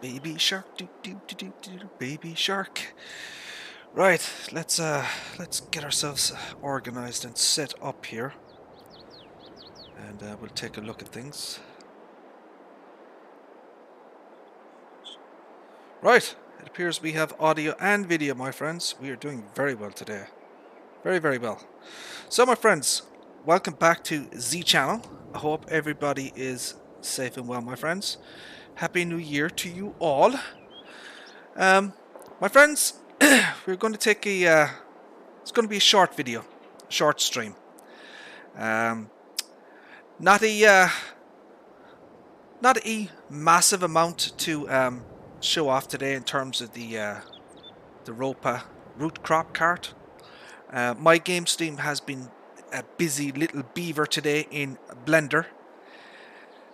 Baby shark, baby shark. Right, let's get ourselves organized and set up here, and we'll take a look at things. Right, it appears we have audio and video, my friends. We are doing very well today. Very, very well. So, my friends, welcome back to Z Channel. I hope everybody is safe and well, my friends. Happy New Year to you all. My friends, we're going to take a, it's going to be a short video, short stream. Not a massive amount to show off today in terms of the Ropa root crop cart. My game stream has been a busy little beaver today in Blender,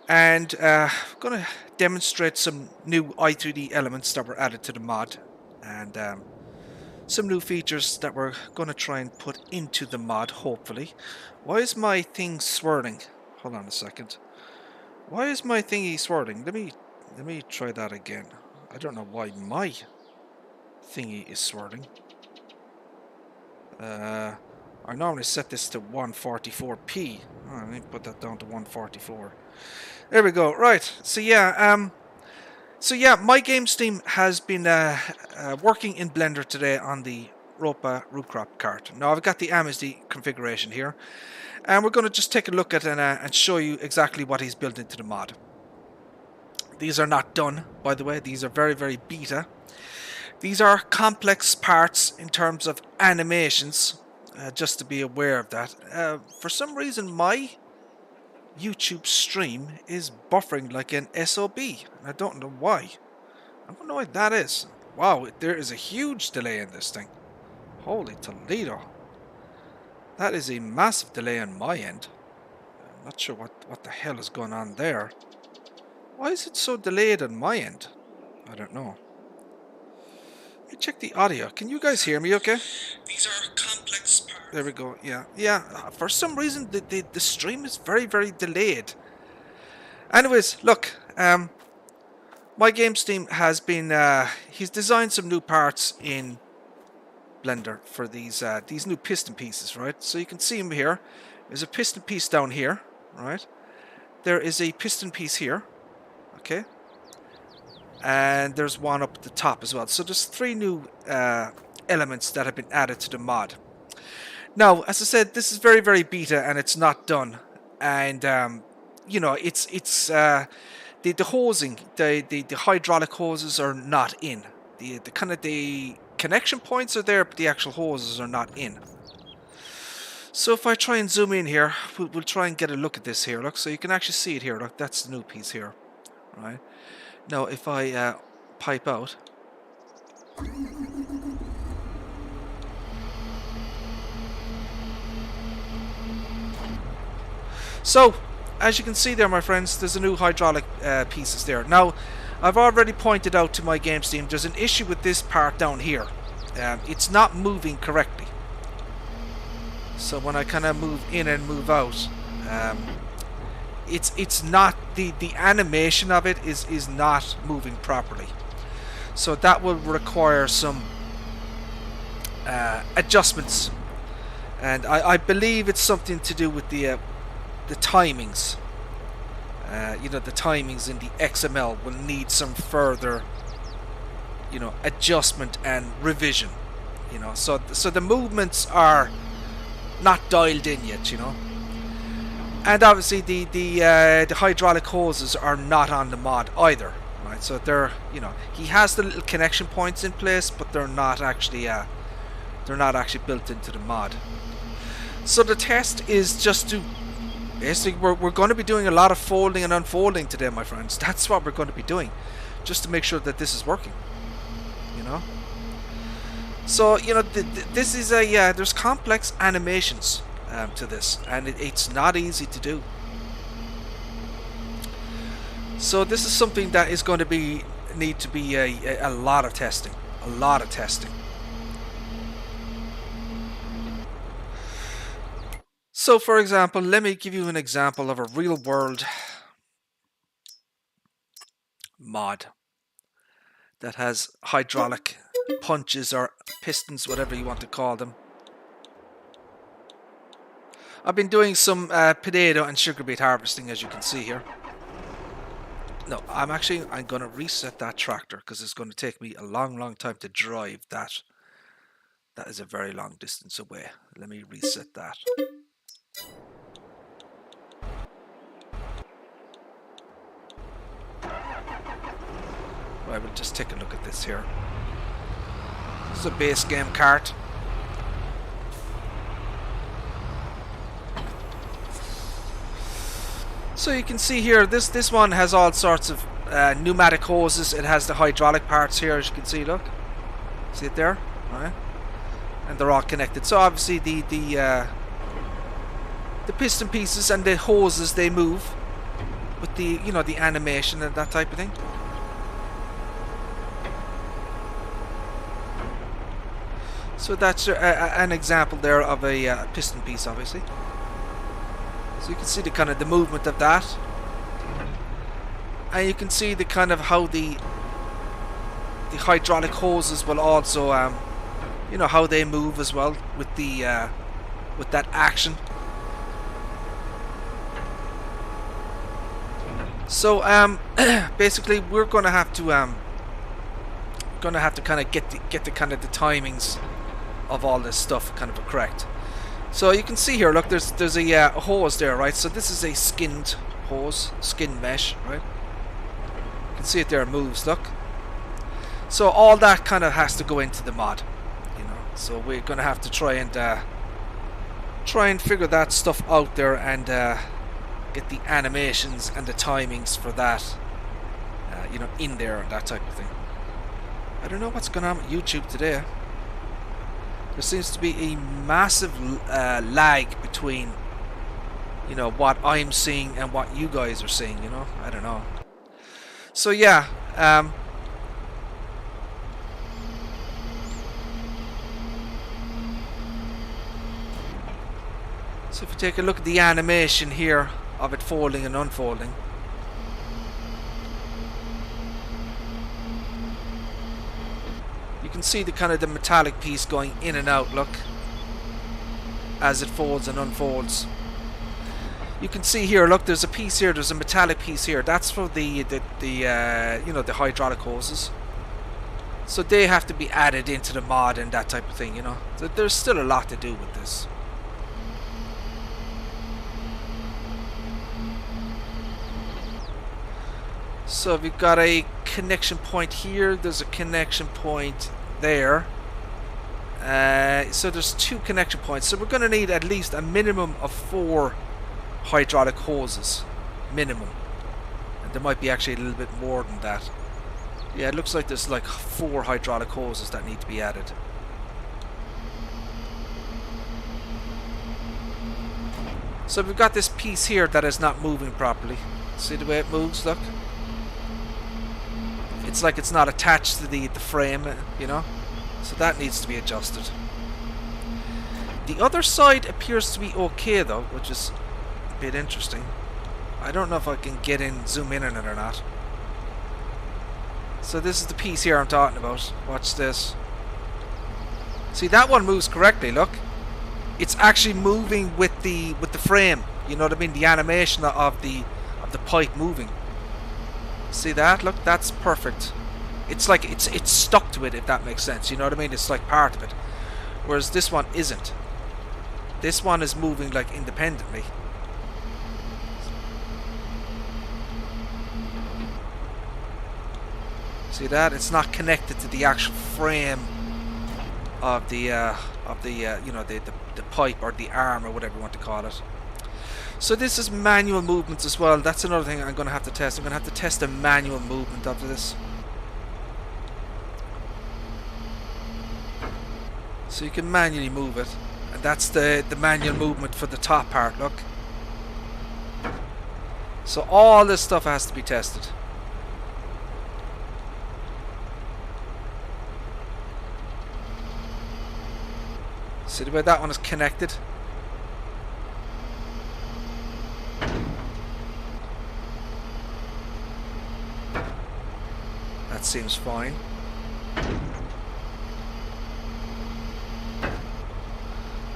and I'm going to demonstrate some new i3D elements that were added to the mod, and some new features that we're going to try and put into the mod, hopefully. Why is my thing swirling? Hold on a second. Why is my thingy swirling? Let me try that again. I don't know why my thingy is swirling. I normally set this to 144p. Oh, let me put that down to 144. There we go. Right. So yeah, my game stream has been working in Blender today on the Ropa root crop cart. Now I've got the AMSD configuration here, and we're going to just take a look at it and show you exactly what he's built into the mod. These are not done, by the way. These are very, very beta. These are complex parts in terms of animations, just to be aware of that. For some reason, my YouTube stream is buffering like an SOB. I don't know why. I don't know why that is. Wow, there is a huge delay in this thing. Holy Toledo. That is a massive delay on my end. I'm not sure what the hell is going on there. Why is it so delayed on my end? I don't know. Let me check the audio. Can you guys hear me okay? These are complex parts. There we go. Yeah. For some reason, the stream is very, very delayed. Anyways, look. My game stream has been... he's designed some new parts in Blender for these new piston pieces, right? So you can see them here. There's a piston piece down here, right? There is a piston piece here. Okay, and there's one up at the top as well. So there's 3 new elements that have been added to the mod. Now, as I said, this is very, very beta, and it's not done. And you know, it's the hosing, the hydraulic hoses are not in. The kind of the connection points are there, but the actual hoses are not in. So if I try and zoom in here, we'll try and get a look at this here. Look, so you can actually see it here. Look, that's the new piece here. Right. Now, if I pipe out, so as you can see there, my friends, there's a new hydraulic pieces there. Now, I've already pointed out to my game stream, there's an issue with this part down here. It's not moving correctly. So when I kind of move in and move out, it's not the animation of it is not moving properly. So that will require some adjustments, and I believe it's something to do with the timings. You know, the timings in the XML will need some further, you know, adjustment and revision. You know, so the movements are not dialed in yet. You know. And obviously the hydraulic hoses are not on the mod either, right? So they're, you know, he has the little connection points in place, but they're not actually built into the mod. So the test is just to basically we're going to be doing a lot of folding and unfolding today, my friends. That's what we're going to be doing, just to make sure that this is working. You know. So you know this is a there's complex animations to this, and it's not easy to do. So this is something that is going to need to be a lot of testing, So for example, let me give you an example of a real world mod that has hydraulic punches or pistons, whatever you want to call them. I've been doing some potato and sugar beet harvesting, as you can see here. No, I'm going to reset that tractor because it's going to take me a long time to drive that. That is a very long distance away. Let me reset that. Right, we'll just take a look at this here. This is a base game cart. So you can see here, this one has all sorts of pneumatic hoses. It has the hydraulic parts here, as you can see. Look, see it there, right? And they're all connected. So obviously the piston pieces and the hoses, they move with the the animation and that type of thing. So that's an example there of a piston piece, obviously. So you can see the kind of the movement of that, and you can see the kind of how the hydraulic hoses will also how they move as well with the with that action. So basically we're going to have to kind of get the kind of the timings of all this stuff kind of correct. So you can see here, look, there's a hose there, right? So this is a skinned hose, skin mesh, right? You can see it there, it moves, look. So all that kind of has to go into the mod, So we're going to have to try and figure that stuff out there and get the animations and the timings for that, in there and that type of thing. I don't know what's going on with YouTube today. There seems to be a massive lag between, what I'm seeing and what you guys are seeing, I don't know. So yeah, so if you take a look at the animation here of it folding and unfolding. You can see the kind of the metallic piece going in and out, look, as it folds and unfolds. You can see here, look, there's a piece here, there's a metallic piece here. That's for the hydraulic hoses. So they have to be added into the mod and that type of thing, So there's still a lot to do with this. So we've got a connection point here, there's a connection point there. So there's 2 connection points. So we're going to need at least a minimum of 4 hydraulic hoses. Minimum. And there might be actually a little bit more than that. Yeah, it looks like there's like 4 hydraulic hoses that need to be added. So we've got this piece here that is not moving properly. See the way it moves, look? It's like it's not attached to the frame, So that needs to be adjusted. The other side appears to be okay though, which is a bit interesting. I don't know if I can zoom in on it or not. So this is the piece here I'm talking about. Watch this. See, that one moves correctly, look. It's actually moving with the frame. You know what I mean? The animation of the pipe moving. See that? Look, that's perfect. It's like it's stuck to it, if that makes sense. You know what I mean? It's like part of it. Whereas this one isn't. This one is moving like independently. See that? It's not connected to the actual frame of the pipe or the arm or whatever you want to call it. So this is manual movements as well. That's another thing I'm going to have to test. I'm going to have to test the manual movement of this. So you can manually move it. And that's the manual movement for the top part, look. So all this stuff has to be tested. See the way that one is connected? that seems fine.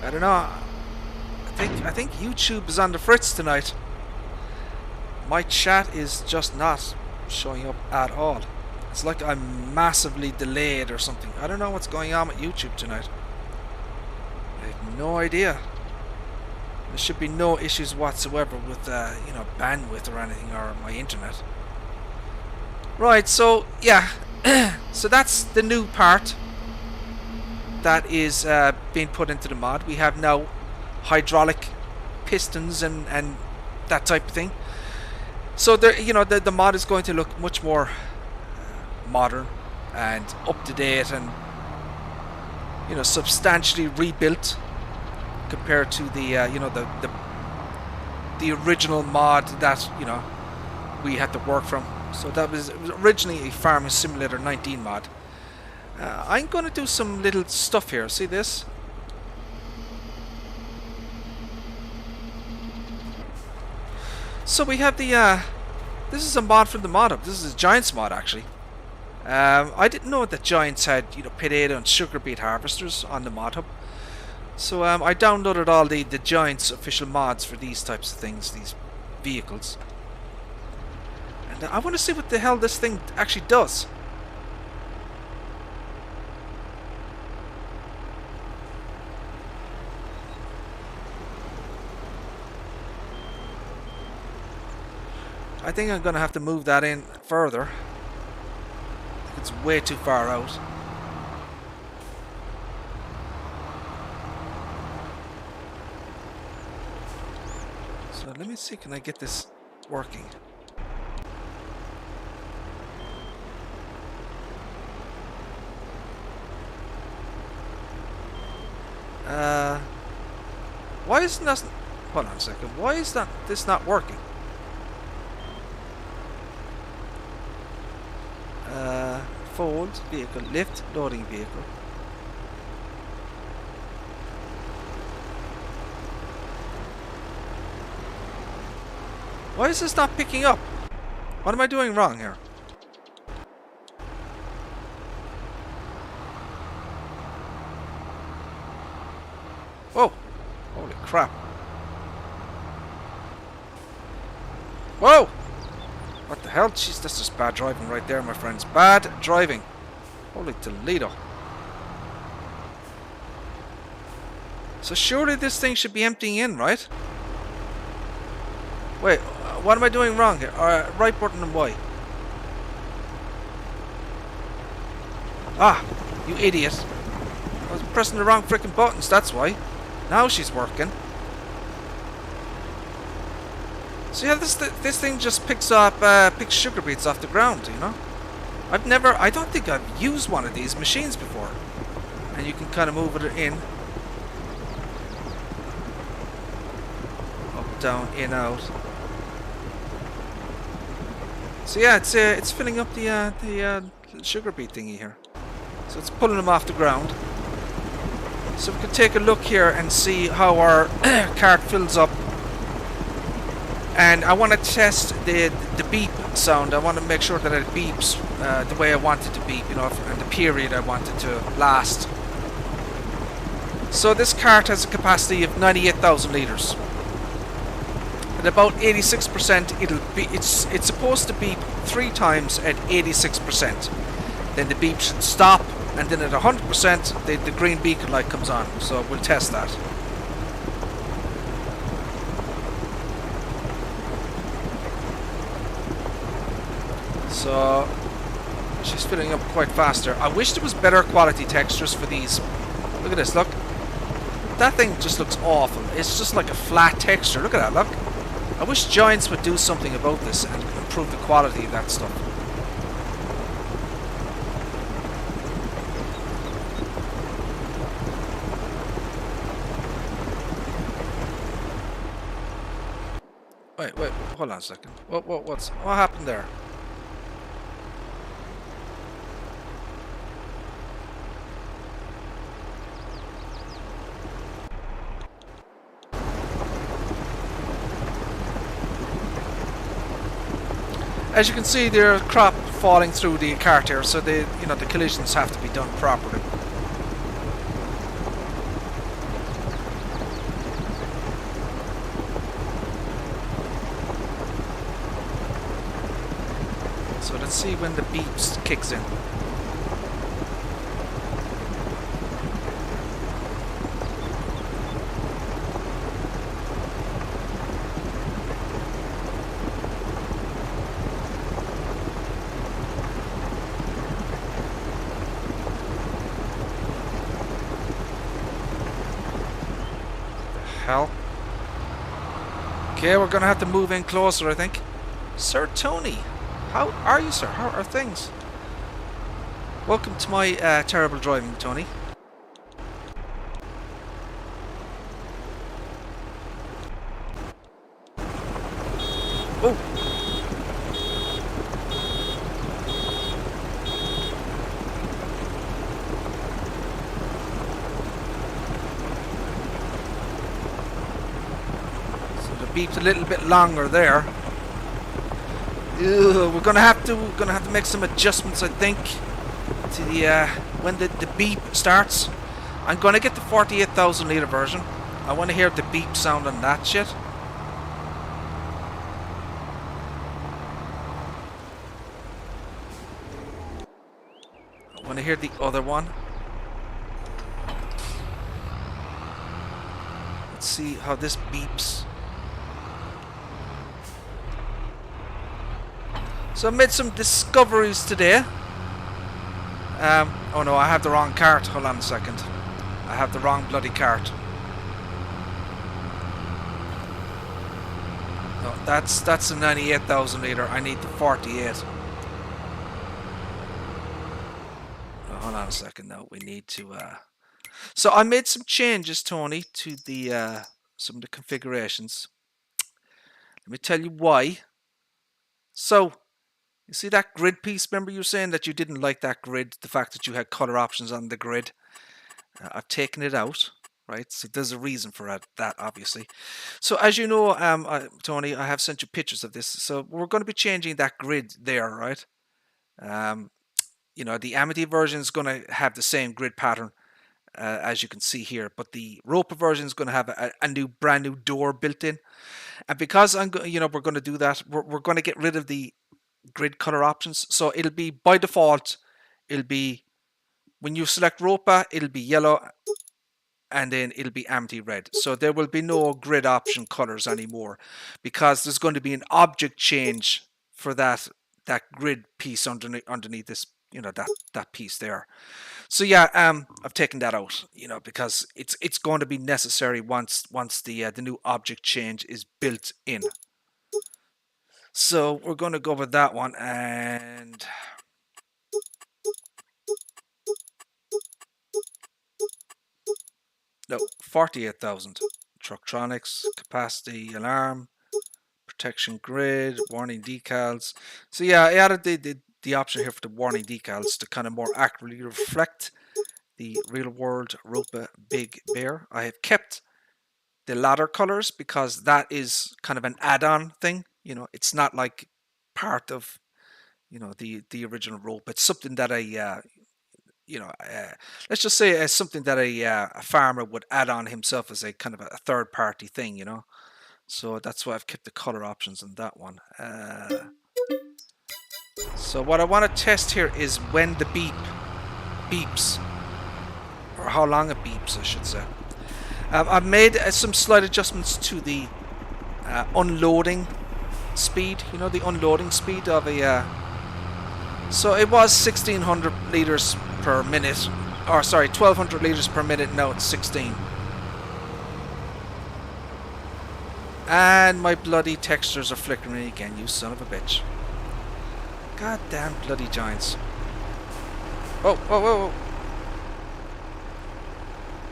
I don't know. I think YouTube is on the fritz tonight. My chat is just not showing up at all. It's like I'm massively delayed or something. I don't know what's going on with YouTube tonight. I have no idea. There should be no issues whatsoever with you know, bandwidth or anything, or my internet. Right, so yeah, so that's the new part that is being put into the mod. We have now hydraulic pistons and that type of thing. So there, you know, the mod is going to look much more modern and up to date, and you know, substantially rebuilt compared to the you know, the original mod that, you know, we had to work from. So that was, it was originally a Farming Simulator 19 mod. I'm going to do some little stuff here. See this? So we have the this is a mod from the mod hub. This is a Giants mod, actually. I didn't know that Giants had, you know, potato and sugar beet harvesters on the mod hub. So I downloaded all the Giants official mods for these types of things, these vehicles. And I want to see what the hell this thing actually does. I think I'm going to have to move that in further. It's way too far out. So let me see, can I get this working? Why isn't that... Hold on a second. Why is this not working? Fold, vehicle, lift, loading vehicle. Why is this not picking up? What am I doing wrong here? Whoa! Holy crap. Whoa! What the hell? Jeez, that's just bad driving right there, my friends. Bad driving. Holy Toledo. So surely this thing should be emptying in, right? Wait, what am I doing wrong here? Right button and Y. Ah, you idiot. I was pressing the wrong freaking buttons, that's why. Now she's working. So yeah, this thing just picks sugar beets off the ground, you know. I don't think I've used one of these machines before. And you can kind of move it in. Up, down, in, out. So yeah, it's filling up the sugar beet thingy here. So it's pulling them off the ground. So we can take a look here and see how our cart fills up. And I want to test the beep sound. I want to make sure that it beeps the way I want it to beep, you know, and the period I want it to last. So this cart has a capacity of 98,000 litres. At about 86%, it's supposed to beep 3 times at 86%. Then the beep should stop, and then at 100%, the green beacon light comes on. So we'll test that. So she's filling up quite faster. I wish there was better quality textures for these. Look at this, look. That thing just looks awful. It's just like a flat texture. Look at that, look. I wish Giants would do something about this and improve the quality of that stuff. Wait, hold on a second. What happened there? As you can see, there are crop falling through the cart here, so the the collisions have to be done properly. So let's see when the beeps kicks in. Hell. Okay, we're gonna have to move in closer, I think. Sir Tony, how are you, sir? How are things? Welcome to my terrible driving, Tony. Oh. Beep's a little bit longer there. Ugh, we're gonna have to make some adjustments, I think, to the when the beep starts. I'm gonna get the 48,000 liter version. I want to hear the beep sound on that shit. I want to hear the other one. Let's see how this beeps. So I made some discoveries today. Oh no, I have the wrong cart. Hold on a second. I have the wrong bloody cart. No, that's a 98,000 liter. I need the 48. Oh, hold on a second. No, we need to. So I made some changes, Tony, to the some of the configurations. Let me tell you why. So. You see that grid piece? Remember you were saying that you didn't like that grid, the fact that you had color options on the grid. I've taken it out, right? So there's a reason for that, obviously. So as you know, Tony, I have sent you pictures of this. So we're going to be changing that grid there, right? The Amity version is going to have the same grid pattern as you can see here, but the Ropa version is going to have a brand new door built in. And because we're going to do that, we're going to get rid of the grid color options. So it'll be by default, it'll be when you select Ropa, it'll be yellow and then it'll be Amity red. So there will be no grid option colors anymore because there's going to be an object change for that grid piece underneath this, that piece there. So yeah, I've taken that out, because it's going to be necessary once the new object change is built in. So we're going to go with that one, and no, 48,000. Trucktronics, capacity, alarm, protection grid, warning decals. So yeah, I added the option here for the warning decals to kind of more accurately reflect the real world Ropa Big Bear. I have kept the ladder colors because that is kind of an add-on thing. It's not like part of, the original Ropa. It's something that let's just say it's something that a farmer would add on himself as a kind of a third-party thing, So that's why I've kept the color options on that one. So what I want to test here is when the beeps, or how long it beeps, I should say. I've made some slight adjustments to the unloading speed, the unloading speed of a so it was 1600 liters per minute, or sorry, 1200 liters per minute. Now it's 16. And my bloody textures are flickering again, you son of a bitch. Goddamn bloody giants. Oh, whoa, whoa,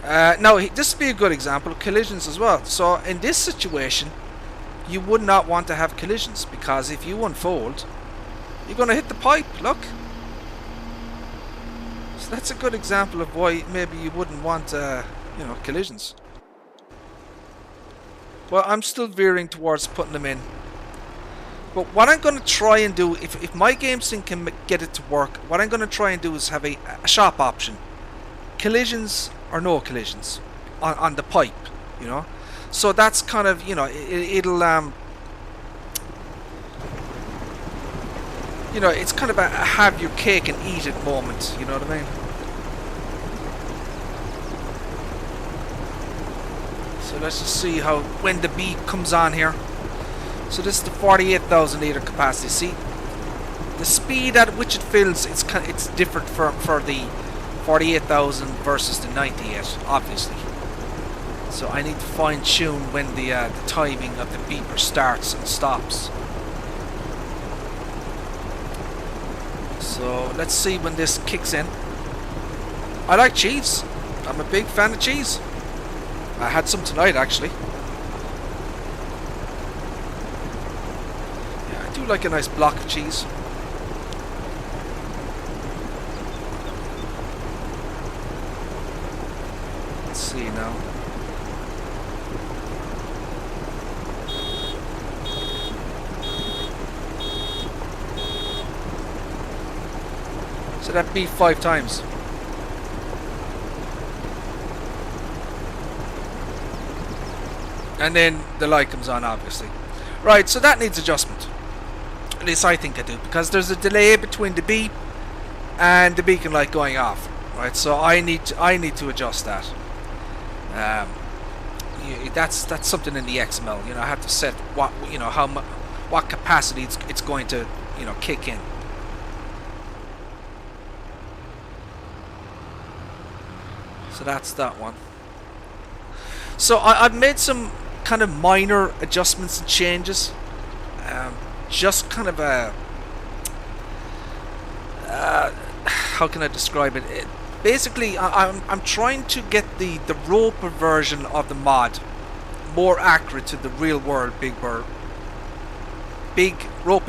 whoa. No, this would be a good example of collisions as well. So in this situation, you would not want to have collisions, because if you unfold, you're going to hit the pipe. Look. So that's a good example of why maybe you wouldn't want, collisions. Well, I'm still veering towards putting them in. But what I'm going to try and do, if my game sync can get it to work, what I'm going to try and do is have a shop option. Collisions or no collisions on the pipe, you know. So that's kind of, you know, it'll you know, it's kind of a have your cake and eat it moment, you know what I mean? So let's just see how, when the beat comes on here. So this is the 48,000 litre capacity. See, the speed at which it fills, it's different for the 48,000 versus the 98, obviously. So I need to fine tune when the timing of the beeper starts and stops. So let's see when this kicks in. I like cheese. I'm a big fan of cheese. I had some tonight actually. Yeah, I do like a nice block of cheese. Let's see now. So that beat 5 times. And then the light comes on, obviously. Right, so that needs adjustment. At least I think I do, because there's a delay between the beep and the beacon light going off. Right, so I need to adjust that. That's something in the XML. You know, I have to set what, you know, what capacity it's going to, you know, kick in. So that's that one. So I've made some kind of minor adjustments and changes. Just kind of a... how can I describe it? Basically, I'm trying to get the Ropa version of the mod more accurate to the real world Ropa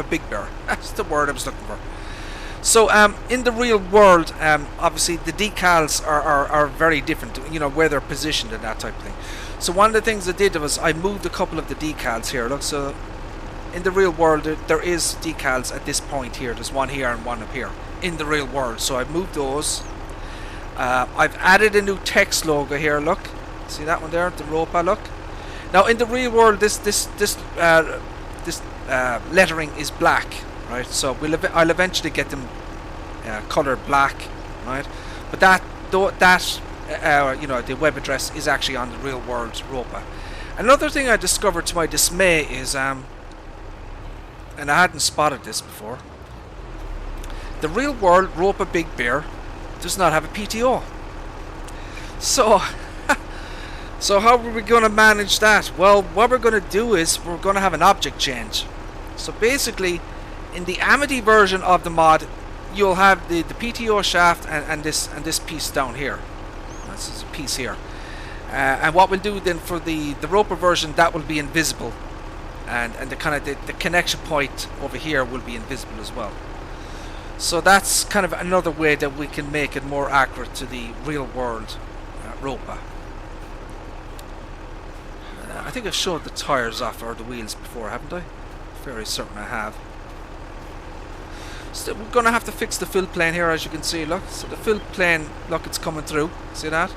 Big Bear. That's the word I was looking for. So in the real world, obviously the decals are very different, you know, where they're positioned and that type of thing. So one of the things I did was I moved a couple of the decals here. Look, so in the real world there is decals at this point here. There's one here and one up here in the real world. So I've moved those. I've added a new text logo here. Look, see that one there, the Ropa. Look. Now in the real world, this lettering is black. Right, so I'll eventually get them colored black, right? But that you know, the web address is actually on the real world Ropa. Another thing I discovered to my dismay is, and I hadn't spotted this before, the real world Ropa Big Bear does not have a PTO. So, so how are we going to manage that? Well, what we're going to do is we're going to have an object change. So basically, in the Amity version of the mod, you'll have the PTO shaft and this piece down here. This is a piece here. And what we'll do then for the Ropa version, that will be invisible, and the kind of the connection point over here will be invisible as well. So that's kind of another way that we can make it more accurate to the real world Ropa. I think I've showed the tires off, or the wheels, before, haven't I? Very certain I have. So we're going to have to fix the fill plane here, as you can see. Look, so the fill plane, look, it's coming through. See that?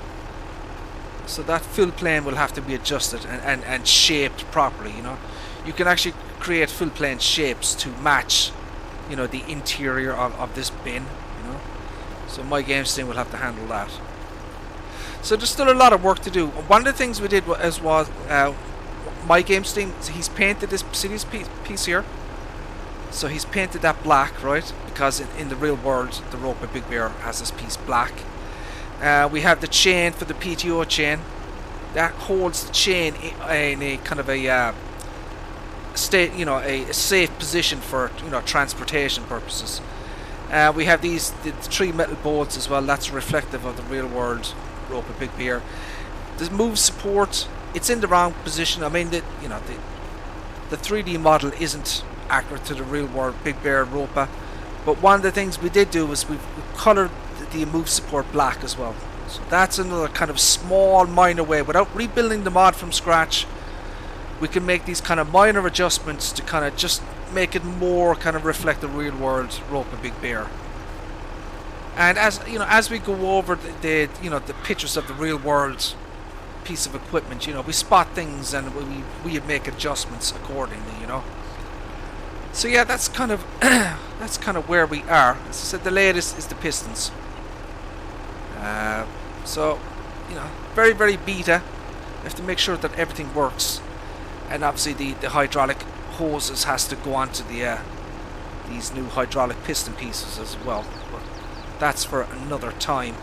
So that fill plane will have to be adjusted and shaped properly. You know, you can actually create fill plane shapes to match, you know, the interior of this bin. You know, so my game system will have to handle that. So there's still a lot of work to do. One of the things we did was my game system. He's painted this piece here. So he's painted that black, right? Because in the real world, the Ropa Big Bear has this piece black. We have the chain for the PTO chain. That holds the chain in a kind of a state, you know, a safe position for, you know, transportation purposes. We have the 3 metal bolts as well. That's reflective of the real world Ropa Big Bear. The move support, it's in the wrong position. I mean, you know, the 3D model isn't accurate to the real world Big Bear Ropa, but one of the things we did do was we've colored the move support black as well. So that's another kind of small minor way, without rebuilding the mod from scratch. We can make these kind of minor adjustments to kind of just make it more kind of reflect the real world Ropa Big Bear. And as you know, as we go over the pictures of the real world piece of equipment, you know, we spot things and we make adjustments accordingly, you know. So yeah, that's kind of that's kind of where we are. As I said, the latest is the pistons. So you know, very, very beta. You have to make sure that everything works, and obviously the hydraulic hoses has to go onto the these new hydraulic piston pieces as well. But that's for another time.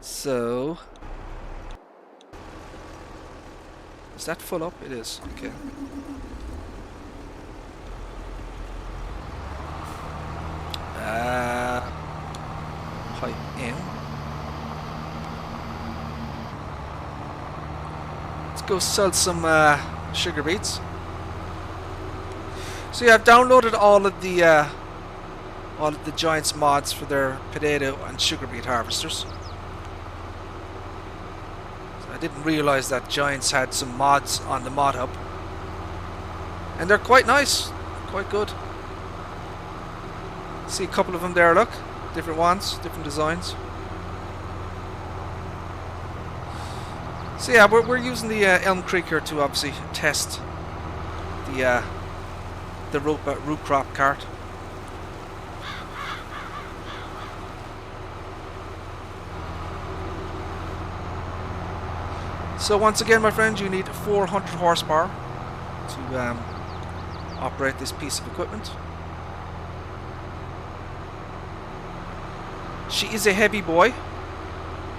So, is that full up? It is. Okay. Pipe in. Let's go sell some sugar beets. So yeah, I've downloaded all of the Giants mods for their potato and sugar beet harvesters. So I didn't realize that Giants had some mods on the mod hub, and they're quite nice, quite good. See a couple of them there, look, different ones, different designs. So yeah, we're using the Elm Creek here to obviously test the Ropa root crop cart. So once again, my friends, you need 400 horsepower to operate this piece of equipment. She is a heavy boy,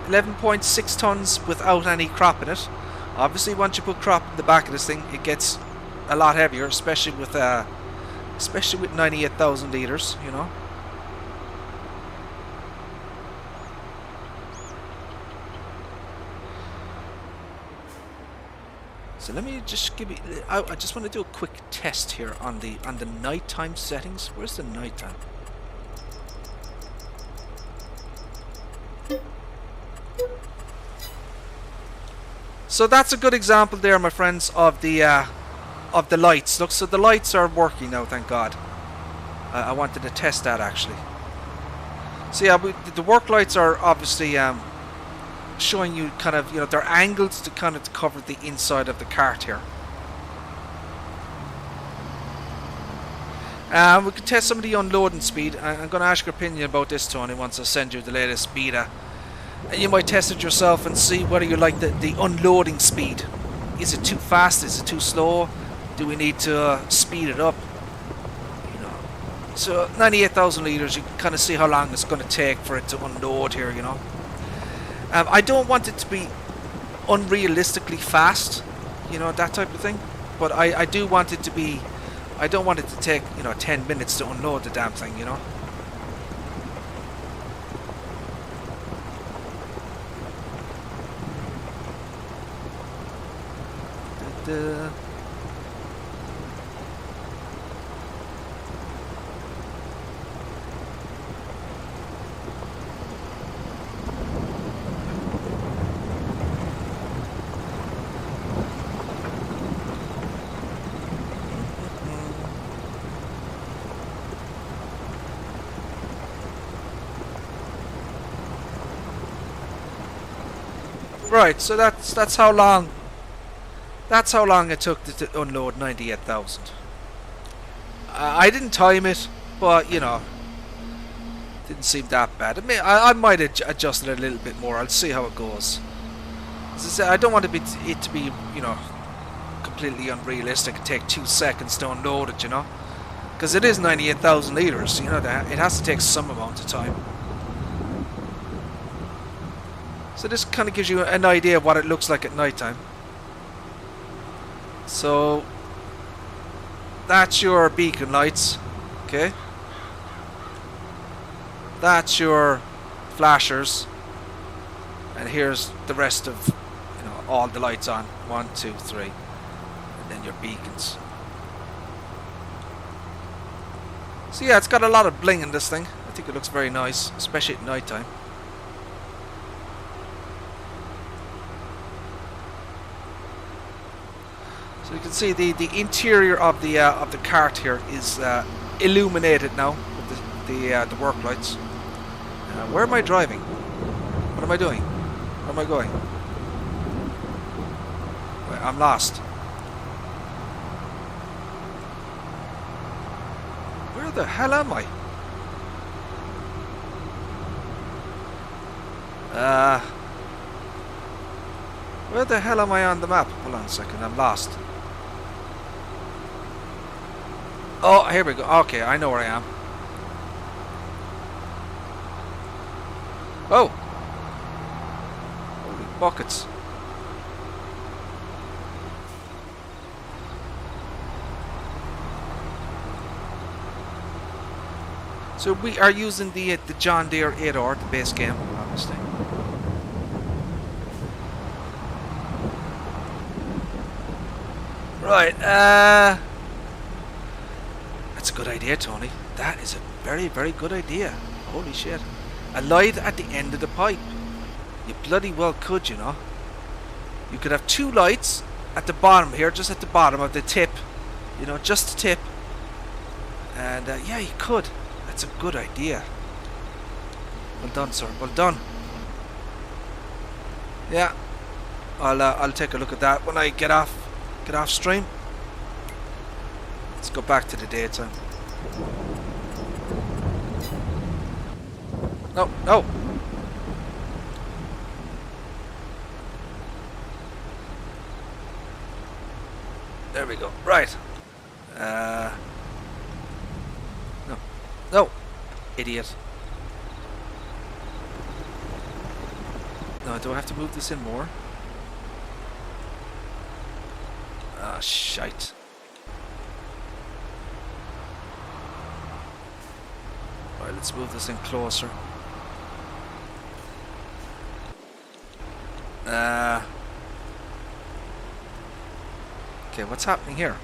11.6 tons without any crop in it. Obviously, once you put crop in the back of this thing, it gets a lot heavier, especially with 98,000 liters, you know. So let me just give you. I just want to do a quick test here on the nighttime settings. Where's the nighttime? So that's a good example there, my friends, of the lights. Look, so the lights are working now, thank God. I wanted to test that actually. So yeah, the work lights are obviously showing you kind of, you know, they're angled to kind of cover the inside of the cart here. We can test some of the unloading speed. I'm going to ask your opinion about this, Tony, once I send you the latest beta. And you might test it yourself and see whether you like the unloading speed. Is it too fast? Is it too slow? Do we need to speed it up? You know, so 98,000 liters. You can kind of see how long it's going to take for it to unload here. You know, I don't want it to be unrealistically fast. You know, that type of thing. But I do want it to be. I don't want it to take, you know, 10 minutes to unload the damn thing. You know. Right, so that's how long. That's how long it took to unload 98,000. I didn't time it, but you know, didn't seem that bad. I might adjust it a little bit more. I'll see how it goes. As I said, I don't want it to be, you know, completely unrealistic and take 2 seconds to unload it, you know, because it is 98,000 liters. You know that it has to take some amount of time. So this kind of gives you an idea of what it looks like at nighttime. So that's your beacon lights, okay? That's your flashers, and here's the rest of, you know, all the lights on. 1, 2, 3, and then your beacons. So yeah, it's got a lot of bling in this thing. I think it looks very nice, especially at nighttime. So you can see the interior of the cart here is illuminated now with the work lights. Where am I driving? What am I doing? Where am I going? Wait, I'm lost. Where the hell am I? Where the hell am I on the map? Hold on a second, I'm lost. Oh, here we go. Okay, I know where I am. Oh! Holy buckets. So we are using the John Deere 8R, the base game, obviously. Right, that's a good idea, Tony. That is a very, very good idea. Holy shit. A light at the end of the pipe. You bloody well could, you know. You could have two lights at the bottom here, just at the bottom of the tip. You know, just the tip. And, yeah, you could. That's a good idea. Well done, sir. Well done. Yeah. I'll take a look at that when I get off stream. Let's go back to the daytime. No, no. There we go. Right. No. No. Idiot. No, do I have to move this in more? Ah, shite. Alright, let's move this in closer. Okay, what's happening here?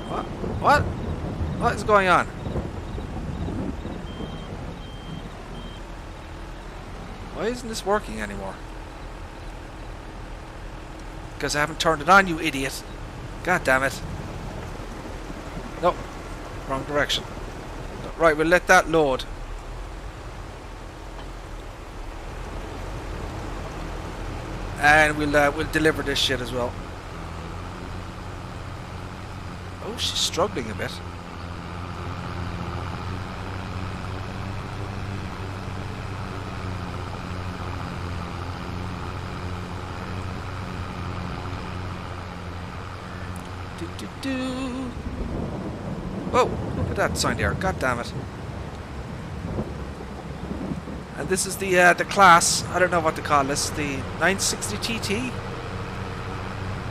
What? What? What is going on? Why isn't this working anymore? Because I haven't turned it on, you idiot. God damn it. Nope. Wrong direction. Right, we'll let that load. And we'll deliver this shit as well. Oh, she's struggling a bit. Whoa, look at that sign there. God damn it. And this is the class, I don't know what to call this, the 960 TT?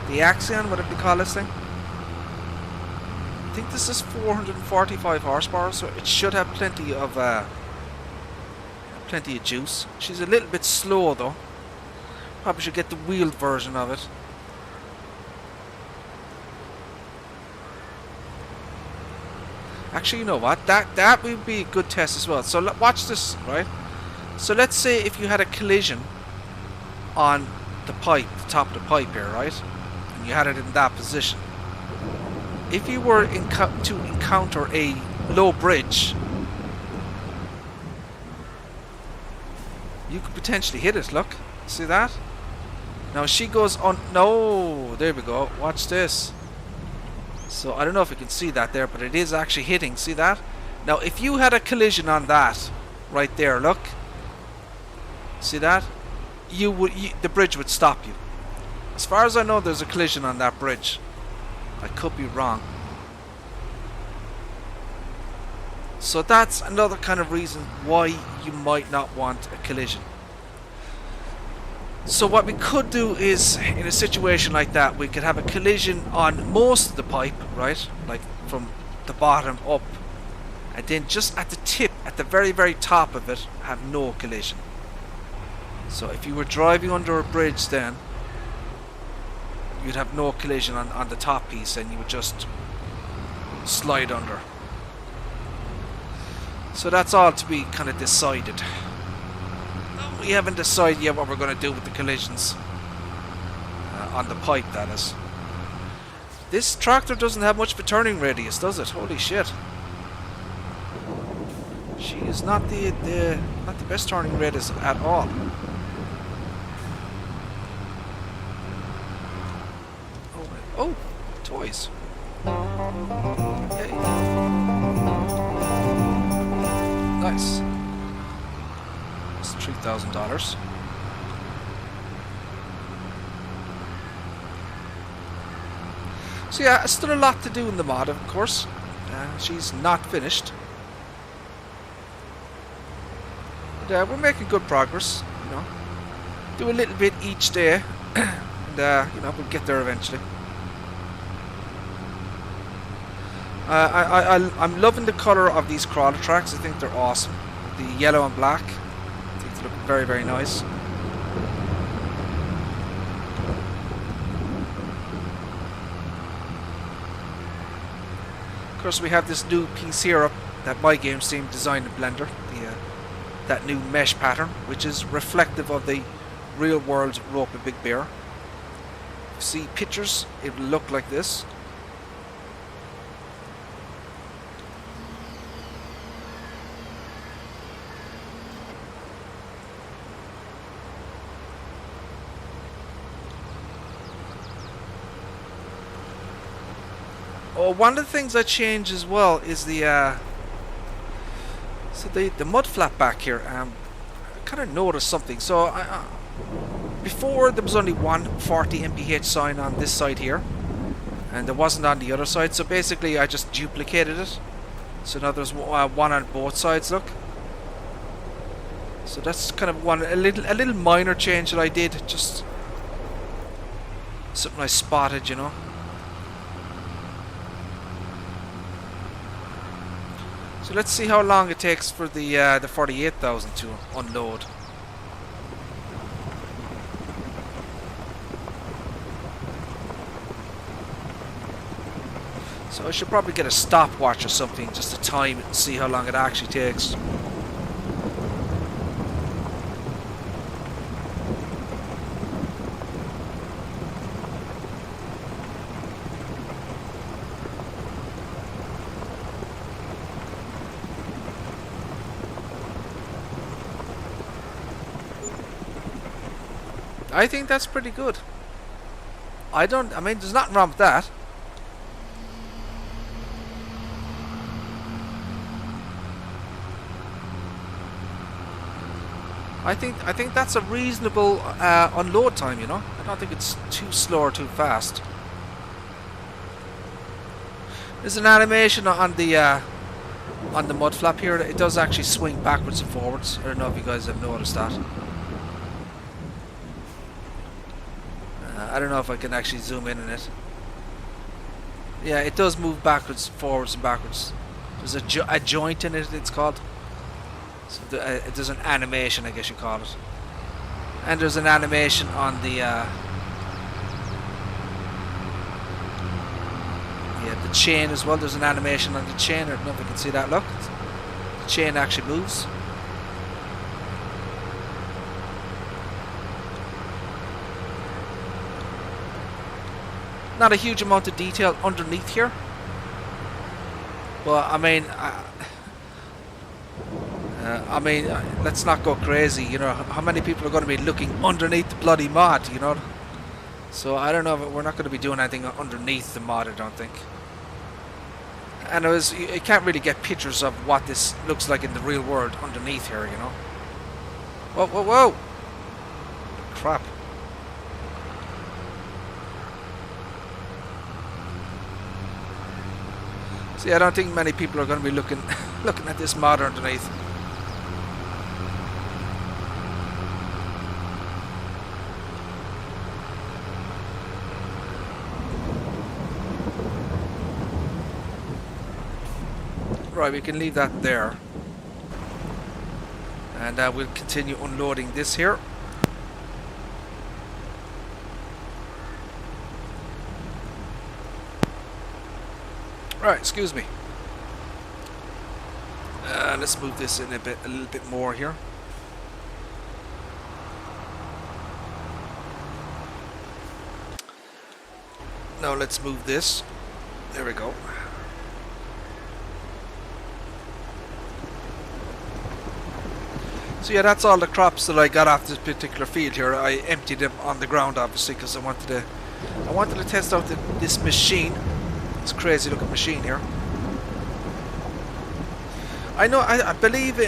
The Axion, whatever you call this thing. I think this is 445 horsepower, so it should have plenty of juice. She's a little bit slow though. Probably should get the wheeled version of it. Actually, you know what? That would be a good test as well. So watch this, right? So let's say if you had a collision on the pipe, the top of the pipe here, right? And you had it in that position. If you were to encounter a low bridge, you could potentially hit it. Look, see that? Now she goes on. No, there we go. Watch this. So I don't know if you can see that there, but it is actually hitting. See that? Now if you had a collision on that right there, look. See that? The bridge would stop you. As far as I know, there's a collision on that bridge. I could be wrong. So that's another kind of reason why you might not want a collision. So what we could do is, in a situation like that, we could have a collision on most of the pipe, right? Like from the bottom up. And then just at the tip, at the very, very top of it, have no collision. So if you were driving under a bridge then, you'd have no collision on the top piece and you would just slide under. So that's all to be kind of decided. We haven't decided yet what we're going to do with the collisions. on the pipe, that is. This tractor doesn't have much of a turning radius, does it? Holy shit. She is not the best turning radius at all. Oh, toys. Yay. Nice. It's $3,000. So yeah, still a lot to do in the mod, of course. She's not finished. But we're making good progress, you know. Do a little bit each day, and you know, we'll get there eventually. I'm loving the colour of these crawler tracks. I think they're awesome. The yellow and black. I think they look very, very nice. Of course, we have this new piece here that my games team designed in Blender. That new mesh pattern, which is reflective of the real world Ropa Big Bear. If you see pictures, it will look like this. Oh, one of the things I changed as well is the mud flap back here. I kind of noticed something. So before there was only one 40 mph sign on this side here, and there wasn't on the other side. So basically, I just duplicated it. So now there's one on both sides. Look. So that's kind of a little minor change that I did. Just something I spotted, you know. So let's see how long it takes for the 48,000 to unload. So I should probably get a stopwatch or something just to time it and see how long it actually takes. I think that's pretty good. I mean, there's nothing wrong with that. I think that's a reasonable unload time, you know. I don't think it's too slow or too fast. There's an animation on the mud flap here. It does actually swing backwards and forwards. I don't know if you guys have noticed that. I don't know if I can actually zoom in on it. Yeah, it does move backwards, forwards and backwards. There's a joint in it, it's called. So there's an animation, I guess you call it. And there's an animation on the the chain as well. There's an animation on the chain. I don't know if you can see that. Look, the chain actually moves. Not a huge amount of detail underneath here. Well, I mean, let's not go crazy. You know, how many people are going to be looking underneath the bloody mod? You know, so I don't know. We're not going to be doing anything underneath the mod, I don't think. And you can't really get pictures of what this looks like in the real world underneath here. You know. Whoa, whoa, whoa! Crap. See, I don't think many people are going to be looking at this mod underneath. Right, we can leave that there. And we'll continue unloading this here. Right, excuse me. Let's move this in a little bit more here. Now let's move this. There we go. So yeah, that's all the crops that I got off this particular field here. I emptied them on the ground, obviously, because I wanted to test out this machine. This crazy looking machine here. I know, I believe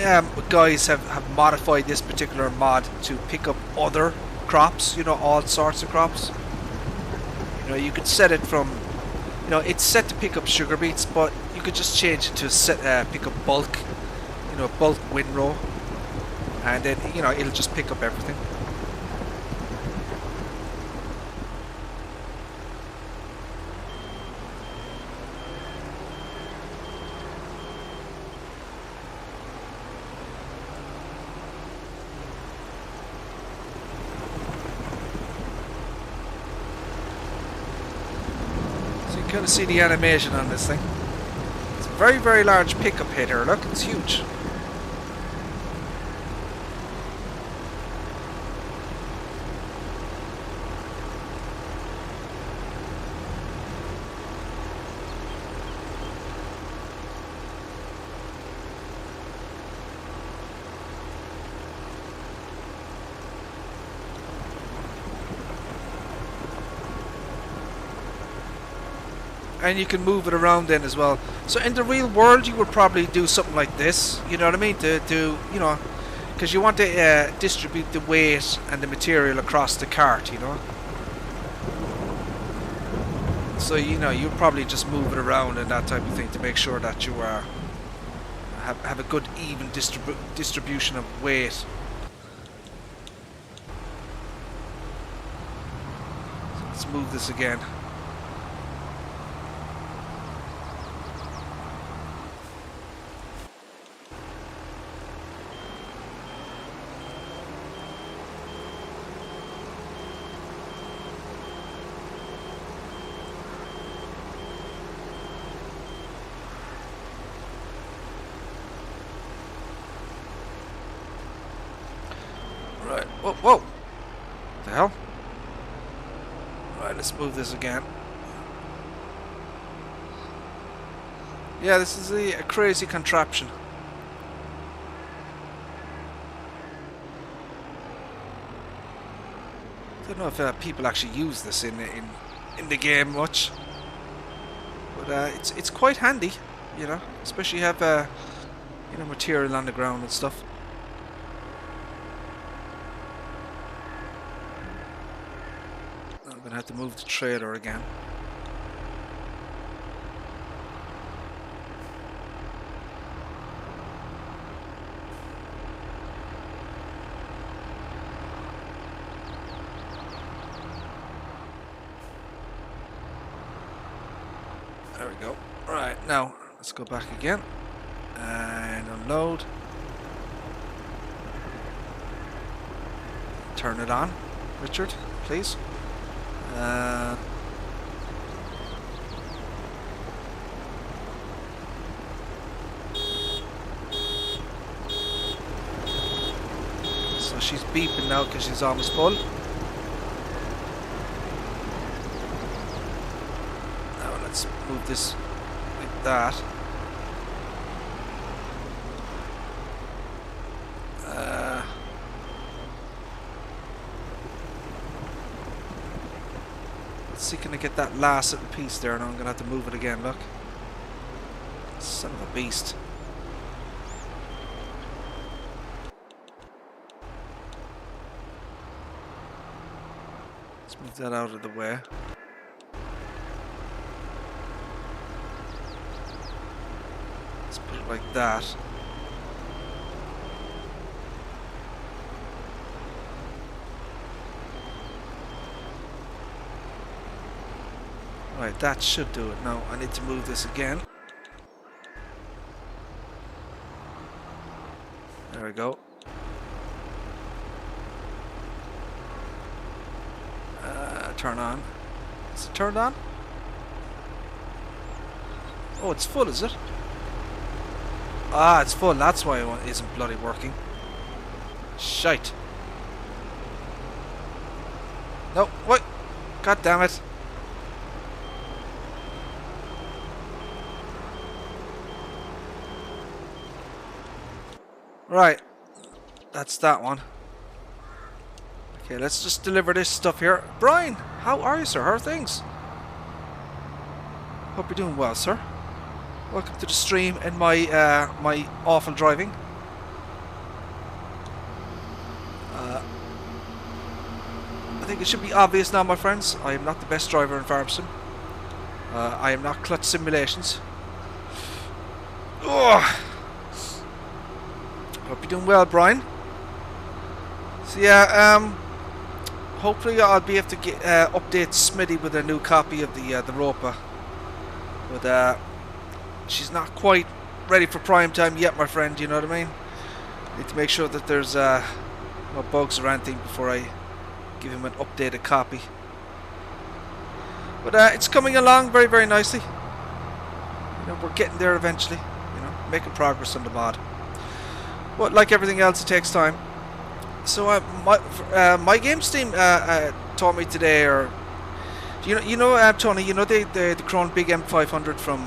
guys have modified this particular mod to pick up other crops, you know, all sorts of crops. You know, you could set it from, you know, it's set to pick up sugar beets, but you could just change it to pick up bulk, you know, bulk windrow, and then, you know, it'll just pick up everything. Kind of see the animation on this thing. It's a very, very large pickup header. Look, it's huge. And you can move it around then as well. So in the real world, you would probably do something like this. You know what I mean? To do, you know, because you want to distribute the weight and the material across the cart. You know. So you know, you probably just move it around and that type of thing to make sure that you have a good even distribution of weight. So let's move this again. Right, whoa, whoa! What the hell? Right, let's move this again. Yeah, this is a crazy contraption. I don't know if people actually use this in the game much, but it's quite handy, you know, especially have you know, material on the ground and stuff. I'm gonna have to move the trailer again. There we go. Right, now let's go back again and unload. Turn it on, Richard, please. So she's beeping now because she's almost full. Now let's move this like that. Let's see, can I get that last little piece there? And I'm gonna have to move it again. Look, son of a beast. Let's move that out of the way. Let's put it like that. Right, that should do it. Now I need to move this again. There we go. Turn on. Is it turned on? Oh, it's full, is it? Ah, it's full. That's why it isn't bloody working. Shite. No, what? God damn it. Right, that's that one. Okay, let's just deliver this stuff here. Brian, how are you, sir? How are things? Hope you're doing well, sir. Welcome to the stream and my my awful driving. I think it should be obvious now, my friends. I am not the best driver in Farmson. I am not clutch simulations. Ugh. Hope you're doing well, Brian. So yeah, hopefully I'll be able to get update Smitty with a new copy of the Ropa. But she's not quite ready for prime time yet, my friend. You know what I mean? Need to make sure that there's no bugs or anything before I give him an updated copy. But it's coming along very, very nicely. You know, we're getting there eventually. You know, making progress on the mod. But like everything else, it takes time. So my games team taught me today, or you know, Tony, you know the Crown Big M500 from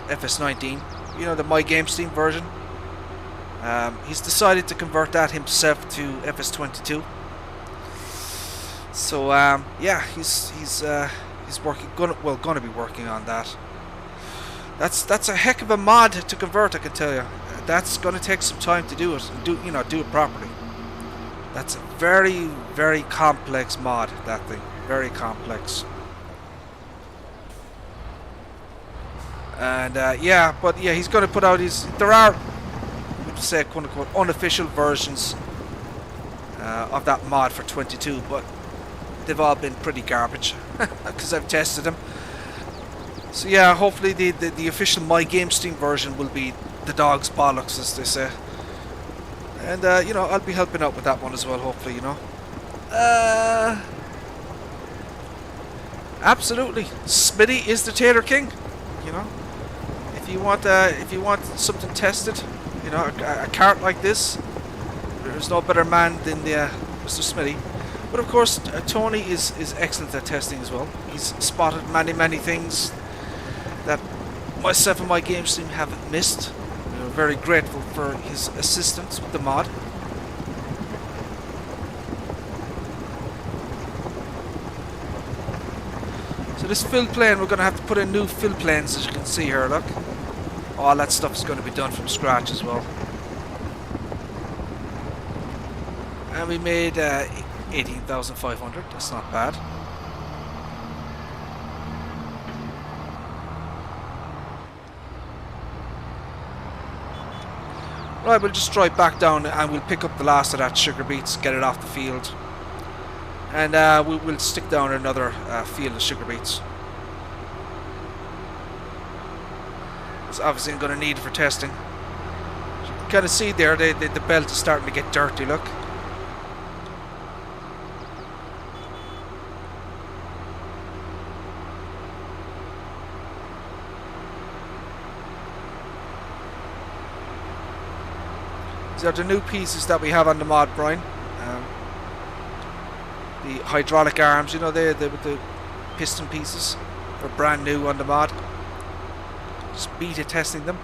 FS19. You know, the My Games team version. He's decided to convert that himself to FS22. So yeah, he's gonna be working on that. That's a heck of a mod to convert, I can tell you. That's gonna take some time to do it and do it properly. That's a very, very complex mod, that thing. Very complex. And yeah, but yeah, he's gonna put out there are, say, quote unquote, unofficial versions of that mod for 22, but they've all been pretty garbage because I've tested them. So yeah, hopefully the official My Games Team version will be the dog's bollocks, as they say. And you know, I'll be helping out with that one as well, hopefully, you know. Absolutely, Smitty is the Tater King. You know, if you want something tested, you know, a cart like this, there's no better man than the Mr. Smitty. But of course, Tony is excellent at testing as well. He's spotted many things that myself and My Games team haven't missed. We're very grateful for his assistance with the mod. So this fill plane, we're going to have to put in new fill planes, as you can see here, look. All that stuff is going to be done from scratch as well. And we made 18,500, that's not bad. Right, we'll just drive back down and we'll pick up the last of that sugar beets, get it off the field. And we'll stick down another field of sugar beets. It's obviously going to need it for testing. You can kind of see there, the belt is starting to get dirty, look. These are the new pieces that we have on the mod, Brian. The hydraulic arms, you know, with the piston pieces. They're brand new on the mod. Just beta testing them.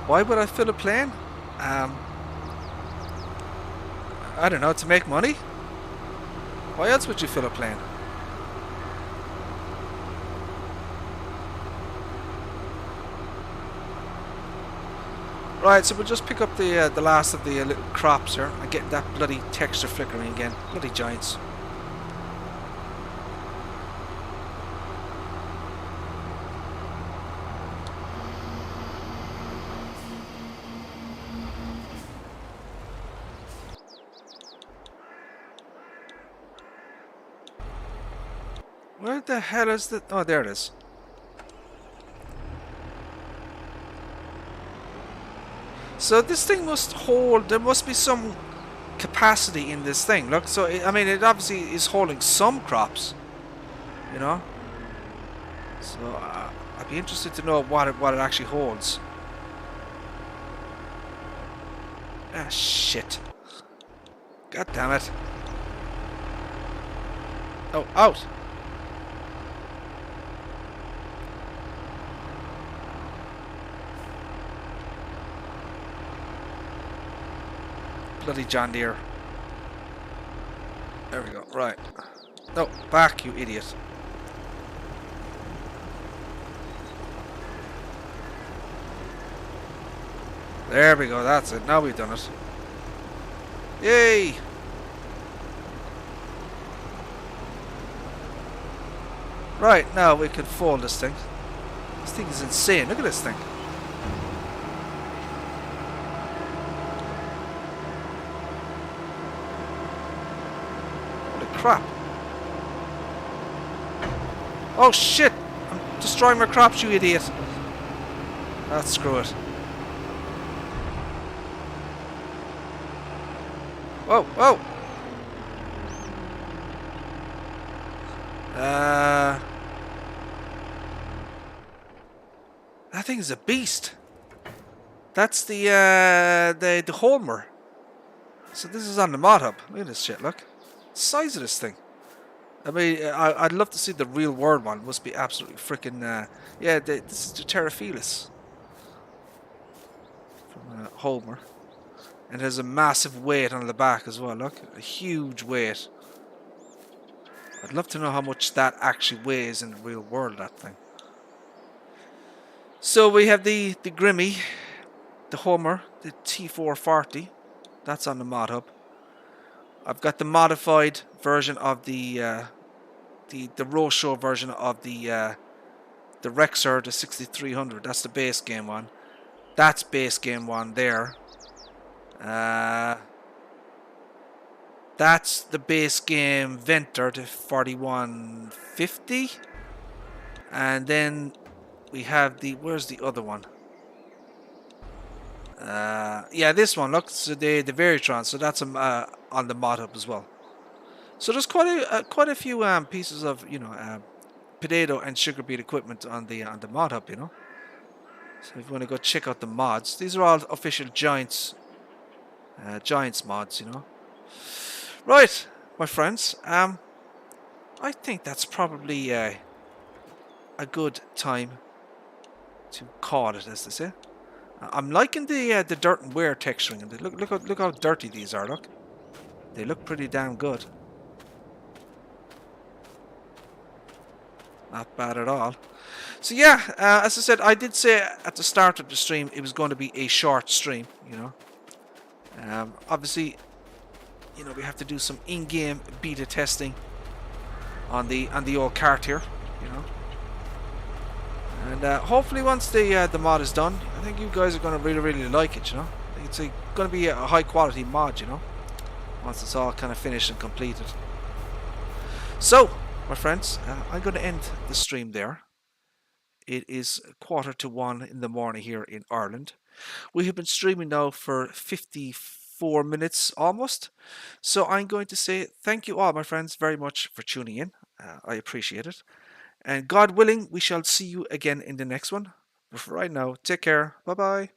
Why would I fill a plane? I don't know, to make money? Why else would you fill a plane? Right, so we'll just pick up the last of the little crops here and get that bloody texture flickering again. Bloody giants. Where the hell is the... Oh, there it is. So this thing must hold... There must be some capacity in this thing. Look, so I mean, it obviously is holding some crops. You know? So I'd be interested to know what it actually holds. Ah, shit. God damn it. Oh, out. Bloody John Deere. There we go. Right. No, back, you idiot. There we go. That's it. Now we've done it. Yay! Right, now we can fold this thing. This thing is insane. Look at this thing. Holy crap. Oh shit! I'm destroying my crops, you idiot. Let's screw it. Whoa, whoa! That thing is a beast. That's the Homer. So this is on the mod hub. Look at this shit, look. The size of this thing. I mean, I'd love to see the real world one. It must be absolutely freaking... yeah, this is the Terraphelis. From Homer. And it has a massive weight on the back as well, look. A huge weight. I'd love to know how much that actually weighs in the real world, that thing. So we have the Grimmy, the Homer, the T440. That's on the mod hub. I've got the modified version of the Rosho version of the Rexer, the 6300. That's the base game one. That's base game one there. That's the base game Venter, the 4150. And then we have the... Where's the other one? Yeah, this one. Look, so the Veritron. So that's on the mod hub as well. So there's quite a few pieces of potato and sugar beet equipment on the mod hub. So if you want to go check out the mods, these are all official Giants mods. Right, my friends. I think that's probably a good time to call it, as they say. I'm liking the dirt and wear texturing, and look how dirty these are. Look, they look pretty damn good. Not bad at all. So yeah, as I said, I did say at the start of the stream it was going to be a short stream. Obviously, we have to do some in-game beta testing on the old cart here. And hopefully once the mod is done, I think you guys are going to really like it, I think it's going to be a high quality mod, once it's all kind of finished and completed. So, my friends, I'm going to end the stream there. It is 1:45 in the morning here in Ireland. We have been streaming now for 54 minutes almost. So I'm going to say thank you all, my friends, very much for tuning in. I appreciate it. And God willing, we shall see you again in the next one. But for right now, take care. Bye-bye.